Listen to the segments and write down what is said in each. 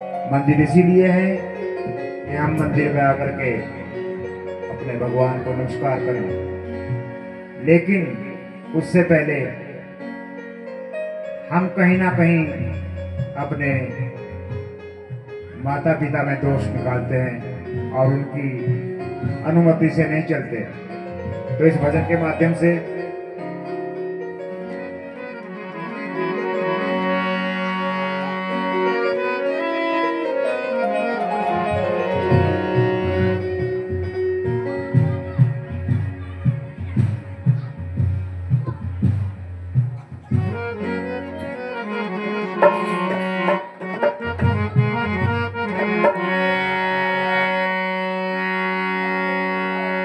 मंदिर इसीलिए है कि हम मंदिर में आकर के अपने भगवान को नमस्कार करें, लेकिन उससे पहले हम कहीं ना कहीं अपने माता पिता में दोष निकालते हैं और उनकी अनुमति से नहीं चलते। तो इस भजन के माध्यम से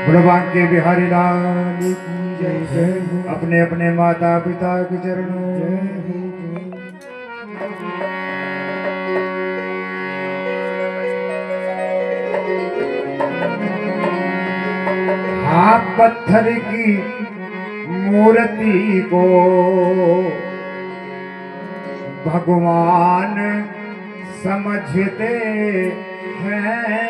भगवान के बिहारी लाल की जय। अपने अपने माता पिता के चरणों आप पत्थर की मूर्ति को भगवान समझते हैं।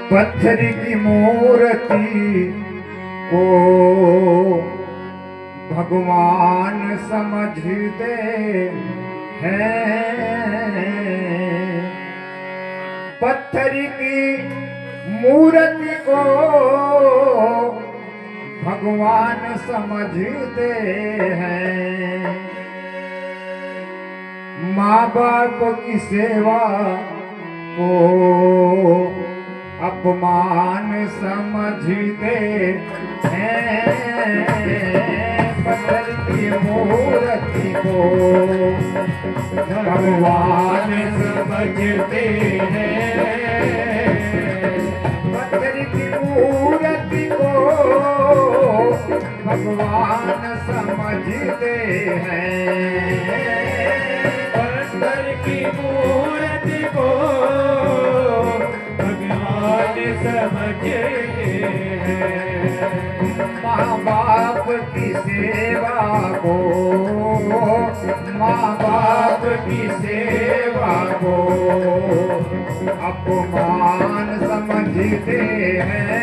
पत्थर की मूर्ति को भगवान समझते हैं। पत्थर की मूर्ति को भगवान समझते हैं। माँ बाप की सेवा को अपमान समझते हैं। पत्थर की मूर्ति को भगवान समझते हैं। पत्थर की मूर्ति को भगवान समझते हैं। पत्थर की मूर्ति को समझते हैं। माँ बाप की सेवा को, माँ बाप की सेवा को अपमान समझते हैं।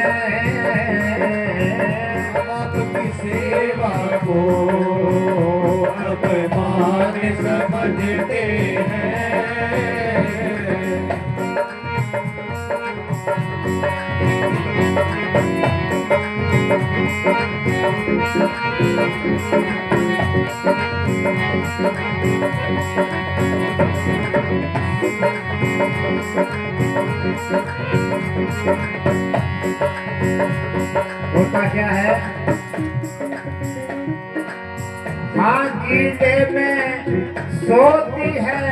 बाप की सेवा को अपमान समझते हैं। होता क्या है, माँ कीड़े में सोती है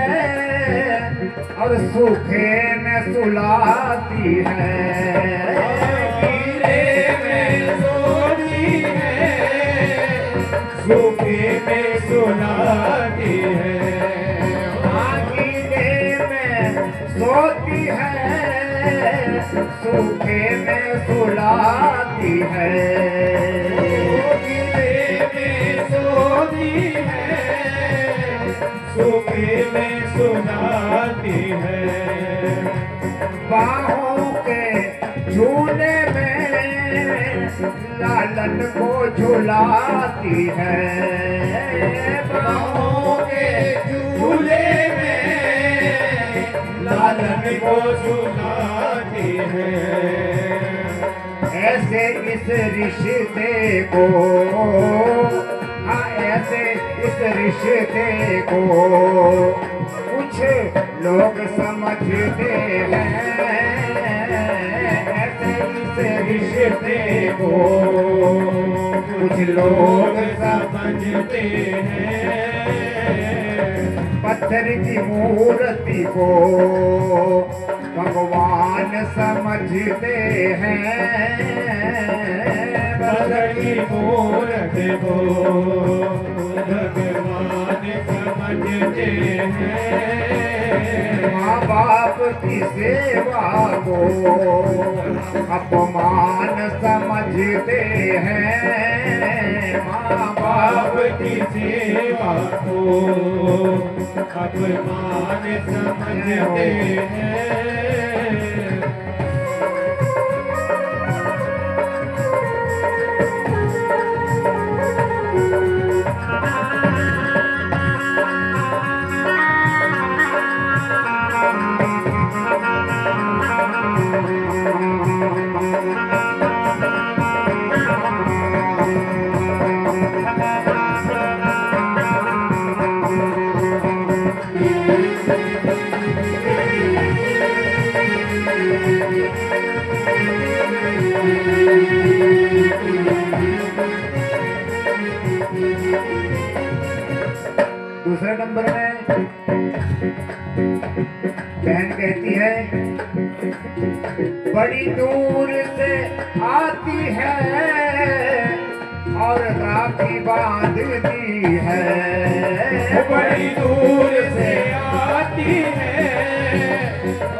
और सूखे में सुलाती है। कीड़े में सोती है, सूखे में सुलाती है। माँ कीड़े में सोती है, सूखे में सुलाती है। कीड़े में सोती है, सूखे में सुलाती है। बाहों के झूले में लालन को झुलाती है। बाहों के झूले में लालन को झुलाती है। ऐसे इस रिश्ते को, हाँ ऐसे इस रिश्ते को कुछ लोग समझते हैं। ऐसे इस रिश्ते को कुछ लोग समझते हैं। पत्थर की मूर्ति को भगवान समझते हैं। पत्थर की मूर्ति को भगवान समझते समझते हैं। माँ बाप की सेवा को अपमान समझते हैं। माँ बाप की सेवा को अपमान समझते हैं। दूसरे नंबर में बहन कहती है, बड़ी दूर से आती है और राखी बांधती है। बड़ी दूर से आती है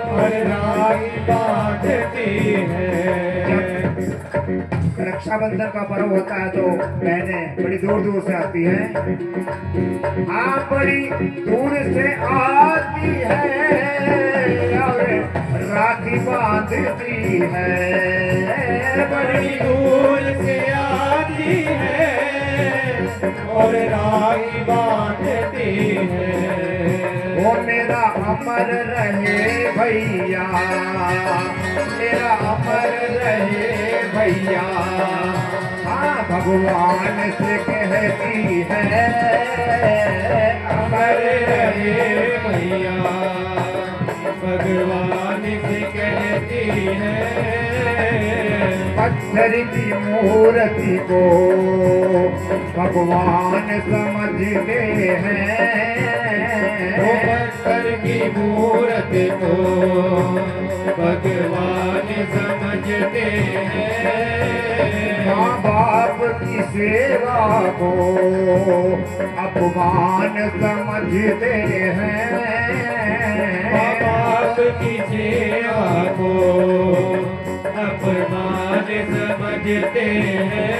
और राखी बांधती है। रक्षाबंधन का पर्व होता है तो बहनें बड़ी दूर दूर से आती हैं। हाँ, बड़ी दूर से आती है और राखी बांधती है। बड़ी दूर से आती है और राखी बांधती है। वो मेरा अमर रहे भैया, मेरा अमर रहे भैया। हाँ, भगवान से कहती है, अमर रहे भैया। भगवान से कहती है। पत्थर की मूर्ति को भगवान समझते हैं। वो पत्थर की मूर्ति को भगवान समझते हैं। माँ बाप की सेवा को अपमान समझते हैं। माँ बाप की सेवा को अपमान समझते हैं।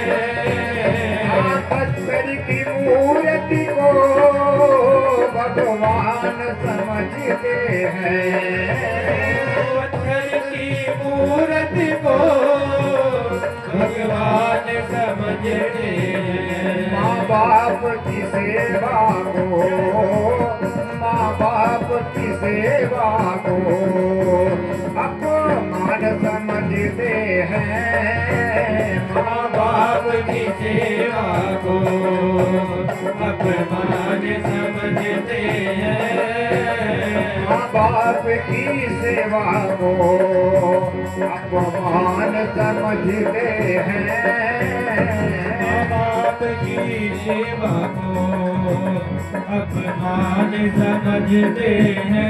पत्थर की मूर्ति को भगवान समझते हैं। पत्थर की मूर्ति को भगवान समझते हैं। माँ बाप की सेवा को, माँ बाप की सेवा को अपमान समझते हैं। माँ बाप की सेवा को अपमान समझते हैं। माँ बाप की सेवा को अपमान समझते हैं। माँ बाप की सेवा को अपमान समझते हैं।